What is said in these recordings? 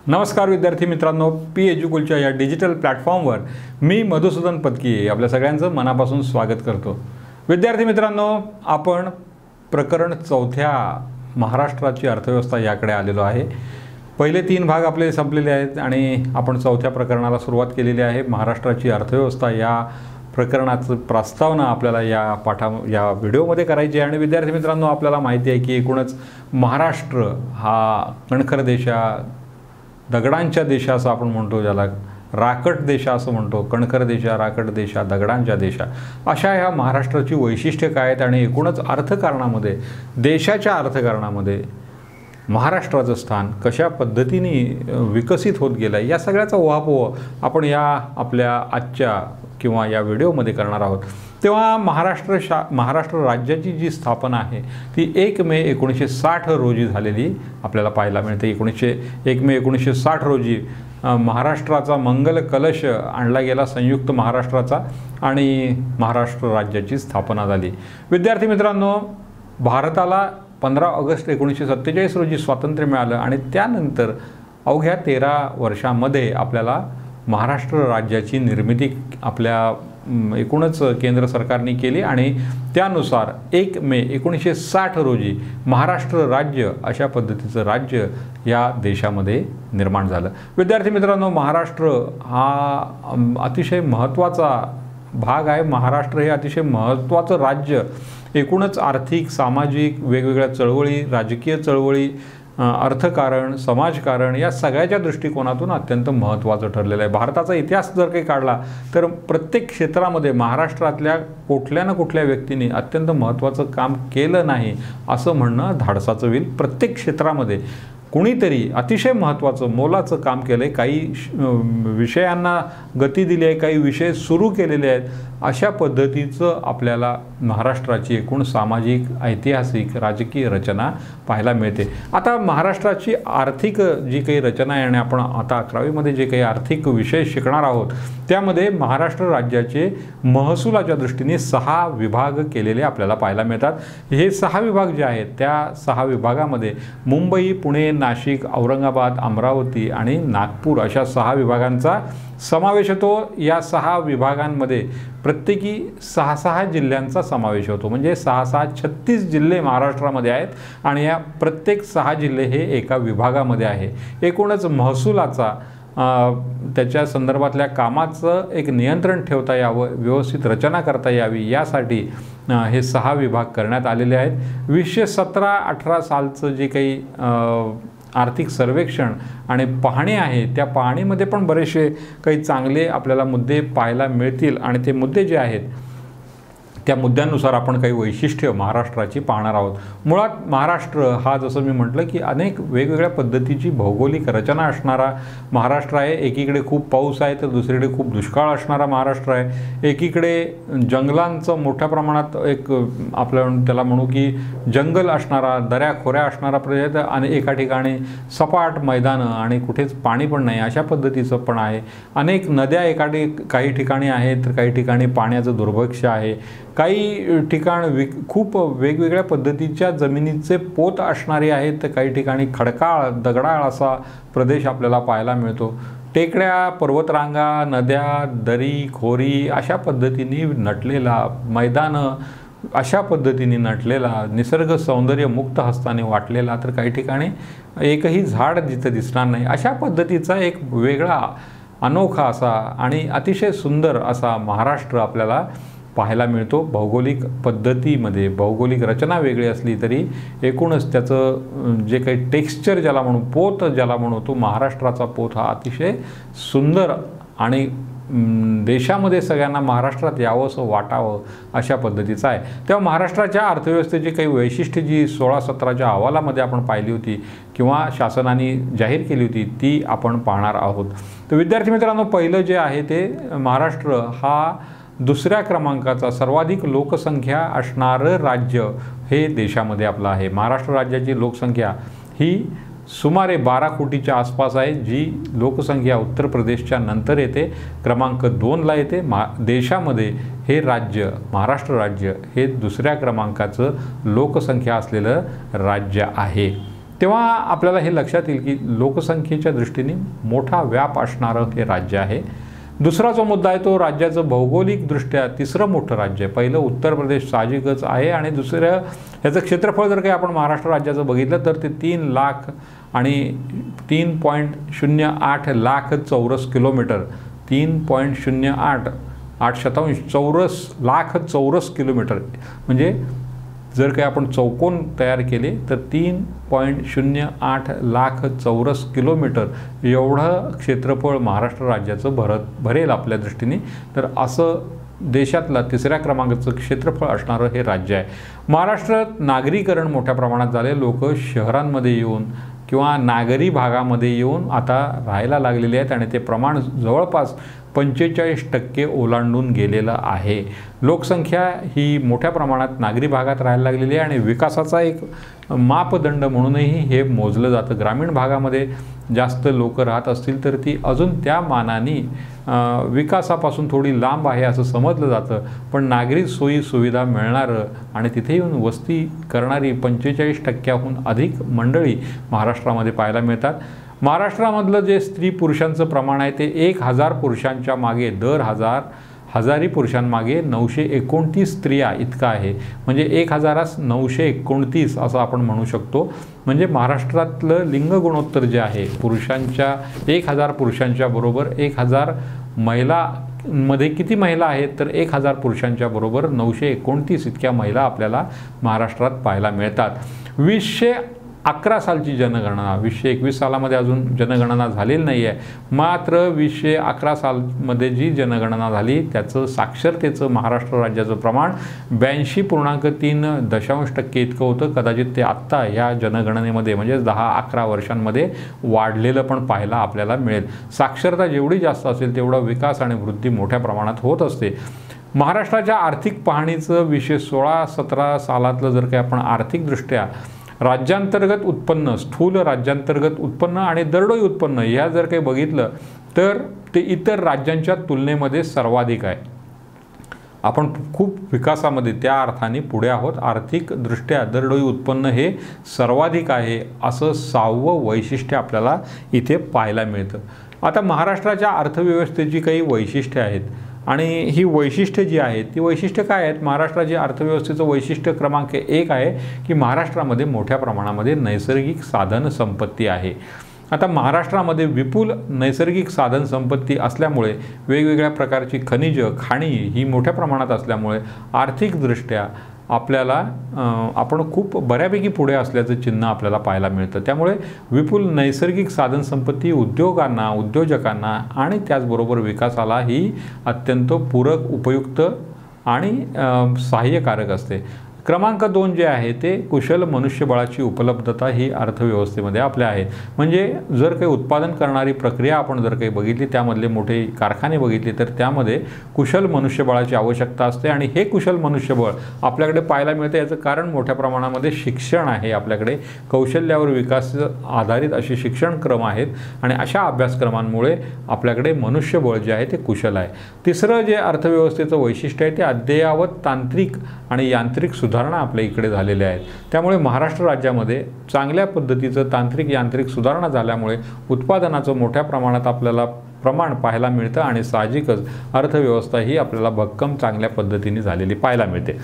नमस्कार विद्यार्थी मित्रांनो, पी एज्युकुलच्या या डिजिटल प्लॅटफॉर्मवर मी मधुसूदन पत्की आपल्या सगळ्यांचं मनापासून स्वागत करतो। विद्यार्थी मित्रांनो, आपण प्रकरण 4थ्या महाराष्ट्राची अर्थव्यवस्था याकडे आलेलो आहे। पहिले 3 भाग आपले संपलेले आहेत आणि आपण 4थ्या प्रकरणाला सुरुवात केलेली आहे। महाराष्ट्राची अर्थव्यवस्था या प्रकरणाचं प्रस्तावना आपल्याला या व्हिडिओमध्ये करायची आहे। आणि विद्यार्थी मित्रांनो, आपल्याला माहिती आहे की एकूणच महाराष्ट्र हा कणखर दगडांच्या देशा असं आपण म्हणतो, ज्याला राकट देशा असं म्हणतो। कणखर देशा, राकट देशा, दगडांच्या देशा अशा ह्या महाराष्ट्राची वैशिष्ट्ये काय आहेत आणि एकूणच अर्थकारणामध्ये, देशाच्या अर्थकारणामध्ये महाराष्ट्राचं स्थान कशा पद्धतीने विकसित होत गेलं आहे, या सगळ्याचा उहापोह आपण या आपल्या आजच्या किंवा या व्हिडिओमध्ये करणार आहोत। तेव्हा महाराष्ट्र राज्याची जी स्थापना आहे ती 1 मे 1960 रोजी झालेली आपल्याला पाहायला मिळते। 1 मे 1960 रोजी महाराष्ट्राचा मंगल कलश आणला गेला, संयुक्त महाराष्ट्राचा, आणि महाराष्ट्र राज्याची स्थापना झाली। विद्यार्थी मित्रांनो, भारताला 15 ऑगस्ट 1947 रोजी स्वातंत्र्य मिळालं आणि त्यानंतर अवघ्या 13 वर्षांमध्ये आपल्याला महाराष्ट्र राज्याची निर्मिती आपल्या एकूणच केंद्र सरकारने केली आणि त्यानुसार 1 मे 1960 रोजी महाराष्ट्र राज्य अशा पद्धतीचं राज्य या देशामध्ये निर्माण झालं। विद्यार्थी मित्रांनो, महाराष्ट्र हा अतिशय महत्त्वाचा भाग आहे। महाराष्ट्र हे अतिशय महत्त्वाचं राज्य एकूणच आर्थिक, सामाजिक, वेगवेगळ्या चळवळी, राजकीय चळवळी, अर्थकारण, समाजकारण या सगळ्याच्या दृष्टिकोनातून अत्यंत महत्त्वाचं ठरलेलं आहे। भारताचा इतिहास जर काही काढला तर प्रत्येक क्षेत्रामध्ये महाराष्ट्रातल्या कुठल्या ना कुठल्या व्यक्तीने अत्यंत महत्त्वाचं काम केलं नाही असं म्हणणं धाडसाचं होईल। प्रत्येक क्षेत्रामध्ये कुणीतरी अतिशय महत्त्वाचं, मोलाचं काम केलं आहे, काही विषयांना गती दिली आहे, काही विषय सुरू केलेले आहेत। अशा पद्धतीचं आपल्याला महाराष्ट्राची एकूण सामाजिक, ऐतिहासिक, राजकीय रचना पाहायला मिळते। आता महाराष्ट्राची आर्थिक जी काही रचना आहे आणि आपण आता 11वीमध्ये जे काही आर्थिक विषय शिकणार आहोत त्यामध्ये महाराष्ट्र राज्याचे महसुलाच्या दृष्टीने 6 विभाग केलेले आपल्याला पाहायला मिळतात। हे 6 विभाग जे आहेत त्या 6 विभागामध्ये मुंबई, पुणे, नाशिक, औरंगाबाद, अमरावती आणि नागपूर अशा 6 विभागांचा समावेश होतो। या 6 विभागांमध्ये प्रत्येकी 6 जिल्ह्यांचा समावेश होतो, म्हणजे 6 36 जिल्हे महाराष्ट्रामध्ये आहेत आणि या प्रत्येक 6 जिल्हे हे एका विभागामध्ये आहे। एकूणच महसुलाचा त्याच्या संदर्भातल्या कामाचं एक नियंत्रण ठेवता यावं, व्यवस्थित रचना करता यावी यासाठी हे 6 विभाग करण्यात आलेले आहेत। 2017-18 सालचं जे काही आर्थिक सर्वेक्षण आणि पाहणी आहे त्या पाहणीमध्ये पण बरेचसे काही चांगले आपल्याला मुद्दे पाहायला मिळतील आणि ते मुद्दे जे आहेत त्या मुद्द्यांनुसार आपण काही वैशिष्ट्य महाराष्ट्राची पाहणार आहोत। मुळात महाराष्ट्र हा, जसं मी म्हटलं की अनेक वेगवेगळ्या पद्धतीची भौगोलिक रचना असणारा महाराष्ट्र आहे। एकीकडे खूप पाऊस आहे तर दुसरीकडे खूप दुष्काळ असणारा महाराष्ट्र आहे। एकीकडे जंगलांचं मोठ्या प्रमाणात एक आपलं त्याला म्हणू की जंगल असणारा, दऱ्या खोऱ्या असणारा प्रदेश आणि एका ठिकाणी सपाट मैदानं आणि कुठेच पाणी पण नाही अशा पद्धतीचं पण आहे। अनेक नद्या काही ठिकाणी आहेत तर काही ठिकाणी पाण्याचं दुर्भिक्ष्य आहे। काही ठिकाण खूप वेगवेगळ्या पद्धतीच्या जमिनीचे पोत असणारे आहेत तर काही ठिकाणी खडकाळ, दगडाळ असा प्रदेश आपल्याला पाहायला मिळतो। टेकड्या, पर्वतरांगा, नद्या, दरी, खोरी अशा पद्धतीने नटलेला, मैदानं अशा पद्धतीने नटलेला, निसर्ग सौंदर्य मुक्त हस्ताने वाटलेला, तर काही ठिकाणी एकही झाड जिथं दिसणार नाही अशा पद्धतीचा एक वेगळा, अनोखा असा आणि अतिशय सुंदर असा महाराष्ट्र आपल्याला पाहायला मिळतो। भौगोलिक पद्धतीमध्ये भौगोलिक रचना वेगळी असली तरी एकूणच त्याचं जे काही टेक्स्चर ज्याला म्हणू, पोत ज्याला म्हणू, तो महाराष्ट्राचा पोत हा अतिशय सुंदर आणि देशामध्ये सगळ्यांना महाराष्ट्रात यावं असं वाटावं अशा पद्धतीचा आहे। तेव्हा महाराष्ट्राच्या अर्थव्यवस्थेची काही वैशिष्ट्ये जी 16-17च्या अहवालामध्ये आपण पाहिली होती किंवा शासनाने जाहीर केली होती ती आपण पाहणार आहोत। तर विद्यार्थी मित्रांनो, पहिलं जे आहे ते महाराष्ट्र हा 2ऱ्या क्रमांकाचा सर्वाधिक लोकसंख्या असणारं राज्य हे देशामध्ये आपलं आहे। महाराष्ट्र राज्याची लोकसंख्या ही सुमारे 12 कोटीच्या आसपास आहे, जी लोकसंख्या उत्तर प्रदेशच्या नंतर येते, क्रमांक 2ला येते। देशामध्ये हे राज्य, महाराष्ट्र राज्य हे 2ऱ्या क्रमांकाचं लोकसंख्या असलेलं राज्य आहे। तेव्हा आपल्याला हे लक्षात येईल की लोकसंख्येच्या दृष्टीने मोठा व्याप असणारं हे राज्य आहे. दुसरा जो मुद्दा आहे तो राज्याचं भौगोलिकदृष्ट्या तिसरं मोठं राज्य आहे. पहिलं उत्तर प्रदेश साहजिकच आहे आणि दुसरं ह्याचं क्षेत्रफळ जर काही आपण महाराष्ट्र राज्याचं बघितलं तर ते 3 लाख आणि 3.08 लाख चौरस किलोमीटर, 3.08 चौरस लाख चौरस किलोमीटर, म्हणजे जर काही आपण चौकोन तयार केले तर 3.08 लाख चौरस किलोमीटर एवढं क्षेत्रफळ महाराष्ट्र राज्याचं भरेल आपल्या दृष्टीने. तर असं देशातला तिसऱ्या क्रमांकाचं क्षेत्रफळ असणारं हे राज्य आहे. महाराष्ट्रात नागरीकरण मोठ्या प्रमाणात झाले. लोक शहरांमध्ये येऊन किंवा नागरी भागामध्ये येऊन आता राहायला लागलेले आहेत आणि ते प्रमाण जवळपास 45% ओलांडून गेलेलं आहे. लोकसंख्या ही मोठ्या प्रमाणात नागरी भागात राहायला लागलेली आहे आणि विकासाचा एक मापदंड म्हणूनही हे मोजलं जातं. ग्रामीण भागामध्ये जास्त लोक राहत असतील तर ती अजून त्या मानाने विकासापासून थोडी लांब आहे असं समजलं जातं. पण नागरी सोयी सुविधा मिळणारं आणि तिथे येऊन वस्ती करणारी 45%हून अधिक मंडळी महाराष्ट्रामध्ये पाहायला मिळतात. महाराष्ट्रामधलं जे स्त्री पुरुषांचं प्रमाण आहे ते 1000 पुरुषांच्या मागे दर हजारी पुरुषांमागे 929 स्त्रिया इतका आहे. म्हणजे 1000 929 असं आपण म्हणू शकतो. म्हणजे महाराष्ट्रातलं लिंग गुणोत्तर जे आहे पुरुषांच्या 1000 पुरुषांच्या बरोबर 1000 महिलामध्ये किती महिला आहेत तर 1000 पुरुषांच्या बरोबर 929 इतक्या महिला आपल्याला महाराष्ट्रात पाहायला मिळतात. 2011 सालची जनगणना, 2021 सालामध्ये अजून जनगणना झालेली नाही आहे, मात्र 2011 सालमध्ये जी जनगणना झाली त्याचं साक्षरतेचं महाराष्ट्र राज्याचं प्रमाण 82.3% इतकं होतं. कदाचित ते आत्ता ह्या जनगणनेमध्ये म्हणजे 10-11 वर्षांमध्ये वाढलेलं पण पाहायला आपल्याला मिळेल. साक्षरता जेवढी जास्त असेल तेवढा विकास आणि वृद्धी मोठ्या प्रमाणात होत असते. महाराष्ट्राच्या आर्थिक पाहणीचं 2016-17 सालातलं जर काही आपण आर्थिकदृष्ट्या राज्यांतर्गत उत्पन्न, स्थूल राज्यांतर्गत उत्पन्न आणि दरडोई उत्पन्न ह्या जर काही बघितलं तर ते इतर राज्यांच्या तुलनेमध्ये सर्वाधिक आहे. आपण खूप विकासामध्ये त्या अर्थाने पुढे आहोत. आर्थिकदृष्ट्या दरडोई उत्पन्न हे सर्वाधिक आहे असं 6वं वैशिष्ट्य आपल्याला इथे पाहायला मिळतं. आता महाराष्ट्राच्या अर्थव्यवस्थेची काही वैशिष्ट्ये आहेत आणि ही वैशिष्ट्ये जी आहेत ती वैशिष्ट्ये काय आहेत? महाराष्ट्राची अर्थव्यवस्थेचं वैशिष्ट्य क्रमांक 1 आहे की महाराष्ट्रामध्ये मोठ्या प्रमाणामध्ये नैसर्गिक साधन संपत्ती आहे. आता महाराष्ट्रामध्ये विपुल नैसर्गिक साधन संपत्ती असल्यामुळे वेगवेगळ्या प्रकारची खनिजं, खाणी ही मोठ्या प्रमाणात असल्यामुळे आर्थिकदृष्ट्या आपल्याला आपण खूप बऱ्यापैकी पुढे असल्याचं चिन्ह आपल्याला पाहायला मिळतं. त्यामुळे विपुल नैसर्गिक साधन संपत्ती उद्योगांना, उद्योजकांना आणि त्याचबरोबर विकासाला ही अत्यंत पूरक, उपयुक्त आणि सहाय्यकारक असते. क्रमांक 2 जे आहे ते कुशल मनुष्यबळाची उपलब्धता ही अर्थव्यवस्थेमध्ये आपल्या आहे. म्हणजे जर काही उत्पादन करणारी प्रक्रिया आपण जर काही बघितली, त्यामधले मोठे कारखाने बघितले तर त्यामध्ये कुशल मनुष्यबळाची आवश्यकता असते आणि हे कुशल मनुष्यबळ आपल्याकडे पाहायला मिळते. याचं कारण मोठ्या प्रमाणामध्ये शिक्षण आहे. आपल्याकडे कौशल्यावर विकास आधारित असे शिक्षणक्रम आहेत आणि अशा अभ्यासक्रमांमुळे आपल्याकडे मनुष्यबळ जे आहे ते कुशल आहे. तिसरं जे अर्थव्यवस्थेचं वैशिष्ट्य आहे ते अद्ययावत तांत्रिक आणि यांत्रिक सुधारणा आपल्या इकडे झालेल्या आहेत. त्यामुळे महाराष्ट्र राज्यामध्ये चांगल्या पद्धतीचं तांत्रिक यांत्रिक सुधारणा झाल्यामुळे उत्पादनाचं मोठ्या प्रमाणात आपल्याला प्रमाण पाहायला मिळतं आणि साहजिकच अर्थव्यवस्था ही आपल्याला भक्कम चांगल्या पद्धतीने झालेली पाहायला मिळते.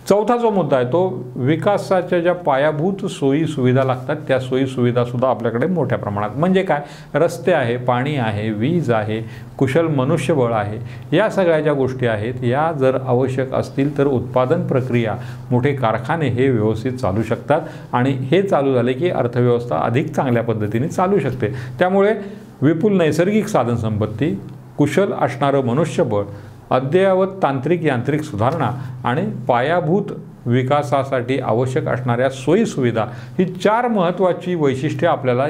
चौथा जो मुद्दा आहे तो विकासाच्या ज्या पायाभूत सोयी सुविधा लागतात त्या सोयी सुविधासुद्धा आपल्याकडे मोठ्या प्रमाणात, म्हणजे काय, रस्ते आहे, पाणी आहे, वीज आहे, कुशल मनुष्यबळ आहे, या सगळ्या ज्या गोष्टी आहेत या जर आवश्यक असतील तर उत्पादन प्रक्रिया, मोठे कारखाने हे व्यवस्थित चालू शकतात आणि हे चालू झाले की अर्थव्यवस्था अधिक चांगल्या पद्धतीने चालू शकते. त्यामुळे विपुल नैसर्गिक साधनसंपत्ती, कुशल असणारं मनुष्यबळ, अद्ययावत तांत्रिक यांत्रिक सुधारणा आणि पायाभूत विकासासाठी आवश्यक असणाऱ्या सोयी सुविधा ही 4 महत्त्वाची वैशिष्ट्ये आपल्याला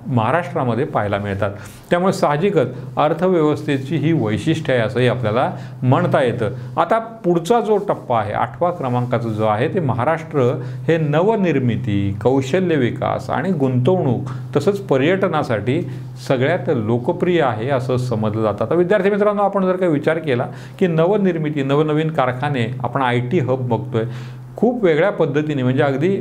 महाराष्ट्रामध्ये पाहायला मिळतात. त्यामुळे साहजिकच अर्थव्यवस्थेची ही वैशिष्ट्ये आहे असंही आपल्याला म्हणता येतं. आता पुढचा जो टप्पा आहे 8व्या क्रमांकाचा जो आहे ते महाराष्ट्र हे नवनिर्मिती, कौशल्य विकास आणि गुंतवणूक तसंच पर्यटनासाठी सगळ्यात लोकप्रिय आहे असं समजलं जातं. आता विद्यार्थी मित्रांनो, आपण जर काही विचार केला की नवनिर्मिती, नवनवीन कारखाने, आपण IT हब बघतोय, खूप वेगळ्या पद्धतीने, म्हणजे अगदी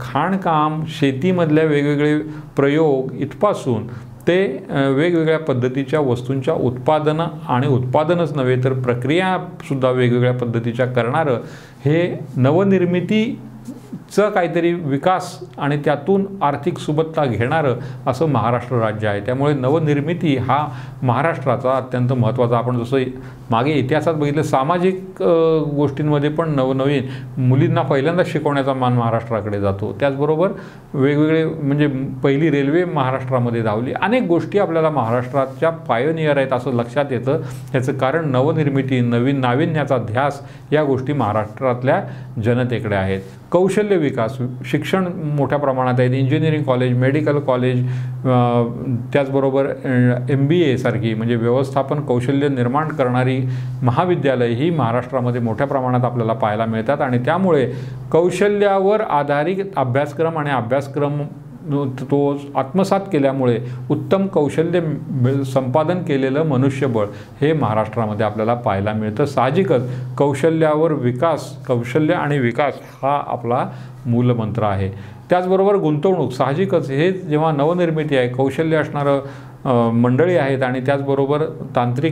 खाणकाम, शेतीमधल्या वेगवेगळे प्रयोग इथपासून ते वेगवेगळ्या पद्धतीच्या वस्तूंच्या उत्पादनं आणि उत्पादनच नव्हे तर प्रक्रियासुद्धा वेगवेगळ्या पद्धतीच्या करणारं हे नवनिर्मितीचं काहीतरी विकास आणि त्यातून आर्थिक सुबत्ता घेणारं असं महाराष्ट्र राज्य आहे. त्यामुळे नवनिर्मिती हा महाराष्ट्राचा अत्यंत महत्त्वाचा, आपण जसं मागे इतिहासात बघितलं सामाजिक गोष्टींमध्ये पण नवनवीन मुलींना पहिल्यांदा शिकवण्याचा मान महाराष्ट्राकडे जातो. त्याचबरोबर वेगवेगळे म्हणजे पहिली रेल्वे महाराष्ट्रामध्ये धावली, अनेक गोष्टी आपल्याला महाराष्ट्राच्या पायोनियर आहेत असं लक्षात येतं. याचं कारण नवनिर्मिती, नवीन नाविन्याचा ध्यास या गोष्टी महाराष्ट्रातल्या जनतेकडे आहेत. कौशल्य विकास, शिक्षण मोठ्या प्रमाणात आहेत. इंजिनिअरिंग कॉलेज, मेडिकल कॉलेज, त्याचबरोबर MBA सारखी म्हणजे व्यवस्थापन कौशल्य निर्माण करणारी महाविद्यालय ही महाराष्ट्रामध्ये मोठ्या प्रमाणात आपल्याला पाहायला मिळतात. आणि त्यामुळे कौशल्यावर आधारित अभ्यासक्रम आणि अभ्यासक्रम तो आत्मसात केल्यामुळे उत्तम कौशल्य संपादन केलेलं मनुष्यबळ हे महाराष्ट्रामध्ये आपल्याला पाहायला मिळतं. साहजिकच कौशल्यावर विकास, कौशल्य आणि विकास हा आपला मूलमंत्र आहे. त्याचबरोबर गुंतवणूक, साहजिकच हे जेव्हा नवनिर्मिती आहे, कौशल्य असणारं मंडळी आहेत आणि त्याचबरोबर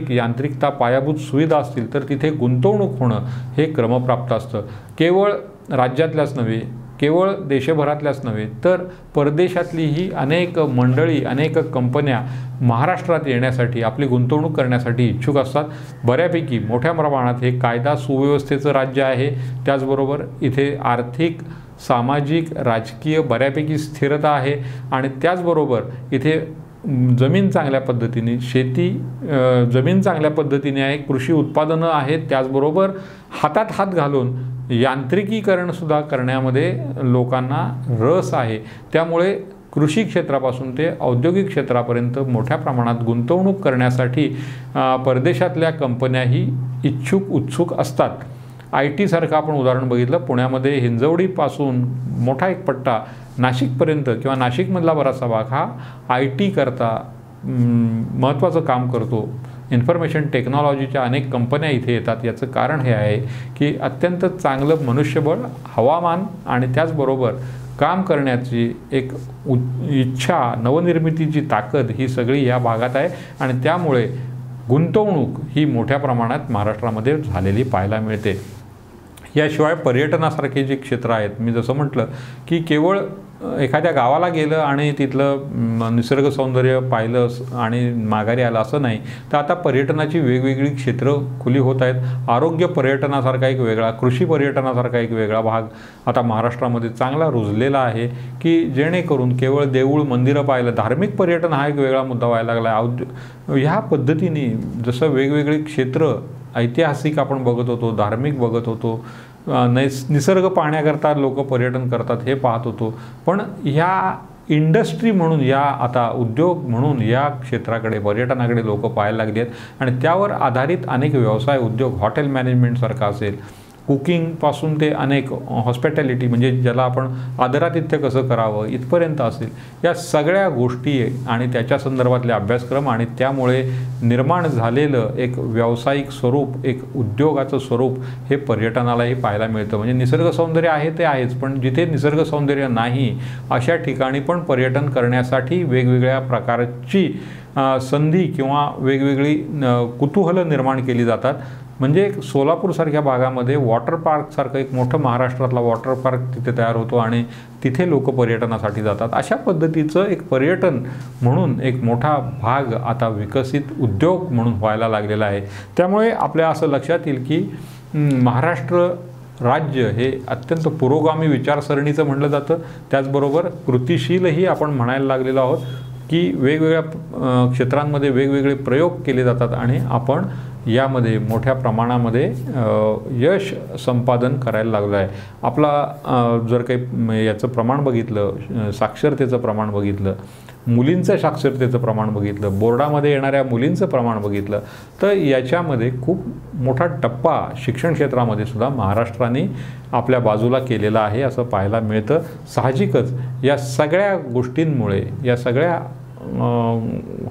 यांत्रिकता, पायाभूत सुविधा असतील तर तिथे गुंतवणूक होणं हे क्रमप्राप्त असतं. केवळ राज्यातल्याच नव्हे, केवळ देशभरातल्याच नव्हे तर परदेशातलीही अनेक मंडळी, अनेक कंपन्या महाराष्ट्रात येण्यासाठी, आपली गुंतवणूक करण्यासाठी इच्छुक असतात. बऱ्यापैकी मोठ्या प्रमाणात हे कायदा सुव्यवस्थेचं राज्य आहे. त्याचबरोबर इथे आर्थिक, सामाजिक, राजकीय बऱ्यापैकी स्थिरता आहे आणि त्याचबरोबर इथे जमीन चांगल्या पद्धतीने, जमीन चांगल्या पद्धतीने आहे, कृषी उत्पादनं आहेत. त्याचबरोबर हातात हात घालून यांत्रिकीकरणसुद्धा करण्यामध्ये लोकांना रस आहे. त्यामुळे कृषी क्षेत्रापासून ते औद्योगिक क्षेत्रापर्यंत मोठ्या प्रमाणात गुंतवणूक करण्यासाठी परदेशातल्या कंपन्याही उत्सुक असतात. IT सारखं आपण उदाहरण बघितलं, पुण्यामध्ये हिंजवडीपासून मोठा एक पट्टा नाशिकपर्यंत किंवा नाशिकमधला बराचसा भाग हा IT करता महत्त्वाचं काम करतो. इन्फॉर्मेशन टेक्नॉलॉजीच्या अनेक कंपन्या इथे येतात. याचं कारण हे आहे की अत्यंत चांगलं मनुष्यबळ, हवामान आणि त्याचबरोबर काम करण्याची एक इच्छा, नवनिर्मितीची ताकद ही सगळी या भागात आहे आणि त्यामुळे गुंतवणूक ही मोठ्या प्रमाणात महाराष्ट्रामध्ये झालेली पाहायला मिळते. याशिवाय पर्यटनासारखे जे क्षेत्र आहेत, मी जसं म्हटलं की केवळ एखाद्या गावाला गेलं आणि तिथलं निसर्ग सौंदर्य पाहिलं आणि माघारी आलं असं नाही, तर आता पर्यटनाची वेगवेगळी क्षेत्र खुली होत आहेत. आरोग्य पर्यटनासारखा एक वेगळा, कृषी पर्यटनासारखा एक वेगळा भाग आता महाराष्ट्रामध्ये चांगला रुजलेला आहे की जेणेकरून केवळ देऊळ, मंदिरं पाहिलं, धार्मिक पर्यटन हा एक वेगळा मुद्दा व्हायला लागला. ह्या पद्धतीने जसं वेगवेगळी क्षेत्र, ऐतिहासिक आपण बघत होतो, धार्मिक बघत होतो, निसर्ग पाहण्याकरता लोक पर्यटन करतात हे पाहत होतो, पण ह्या इंडस्ट्री म्हणून, या आता उद्योग म्हणून या क्षेत्राकडे, पर्यटनाकडे लोक पाहायला लागले आहेत आणि त्यावर आधारित अनेक व्यवसाय, उद्योग, हॉटेल मॅनेजमेंटसारखा असेल, कुकिंगपासून ते अनेक हॉस्पिटॅलिटी म्हणजे ज्याला आपण आदरातिथ्य कसं करावं इथपर्यंत असेल, या सगळ्या गोष्टी आणि त्याच्या संदर्भातले अभ्यासक्रम आणि त्यामुळे निर्माण झालेलं एक व्यावसायिक स्वरूप, एक उद्योगाचं स्वरूप हे पर्यटनालाही पाहायला मिळतं. म्हणजे निसर्ग सौंदर्य आहे ते आहेच, पण जिथे निसर्ग सौंदर्य नाही अशा ठिकाणी पण पर्यटन करण्यासाठी वेगवेगळ्या प्रकारची संधी किंवा वेगवेगळी कुतूहलं निर्माण केली जातात. म्हणजे सोलापूरसारख्या भागामध्ये वॉटर पार्कसारखं एक मोठं महाराष्ट्रातला वॉटर पार्क तिथे तयार होतो आणि तिथे लोक पर्यटनासाठी जातात. अशा पद्धतीचं एक पर्यटन म्हणून एक मोठा भाग आता विकसित उद्योग म्हणून व्हायला लागलेला आहे. त्यामुळे आपल्या असं लक्षात येईल की महाराष्ट्र राज्य हे अत्यंत पुरोगामी विचारसरणीचं म्हणलं जातं. त्याचबरोबर कृतिशीलही आपण म्हणायला लागलेलो आहोत की वेगवेगळ्या क्षेत्रांमध्ये वेगवेगळे प्रयोग केले जातात आणि आपण यामध्ये मोठ्या प्रमाणामध्ये यश संपादन करायला लागलं आहे. आपला जर काही याचं प्रमाण बघितलं, साक्षरतेचं प्रमाण बघितलं, मुलींचं साक्षरतेचं प्रमाण बघितलं, बोर्डामध्ये येणाऱ्या मुलींचं प्रमाण बघितलं, तर याच्यामध्ये खूप मोठा टप्पा शिक्षण क्षेत्रामध्ये सुद्धा महाराष्ट्राने आपल्या बाजूला केलेला आहे असं पाहायला मिळतं. साहजिकच या सगळ्या गोष्टींमुळे, या सगळ्या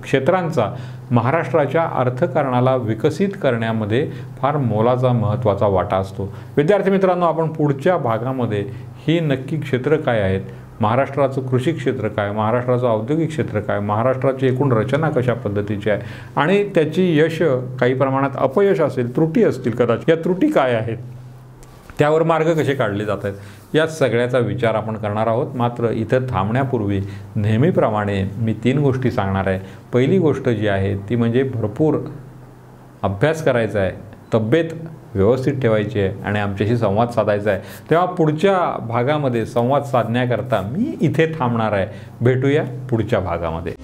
क्षेत्रांचा महाराष्ट्राच्या अर्थकारणाला विकसित करण्यामध्ये फार मोलाचा महत्त्वाचा वाटा असतो. विद्यार्थी मित्रांनो, आपण पुढच्या भागामध्ये ही नक्की क्षेत्र काय आहेत, महाराष्ट्राचं कृषी क्षेत्र काय, महाराष्ट्राचं औद्योगिक क्षेत्र काय, महाराष्ट्राची एकूण रचना कशा पद्धतीची आहे आणि त्याची यश काही प्रमाणात अपयश असेल, त्रुटी असतील कदाचित, या त्रुटी काय आहेत, त्यावर मार्ग कसे काढले जात आहेत, या सगळ्याचा विचार आपण करणार आहोत. मात्र इथं थांबण्यापूर्वी नेहमीप्रमाणे मी 3 गोष्टी सांगणार आहे. पहिली गोष्ट जी आहे ती म्हणजे भरपूर अभ्यास करायचा आहे, तब्येत व्यवस्थित ठेवायची आहे आणि आमच्याशी संवाद साधायचा आहे. तेव्हा पुढच्या भागामध्ये संवाद साधण्याकरता मी इथे थांबणार आहे. भेटूया पुढच्या भागामध्ये.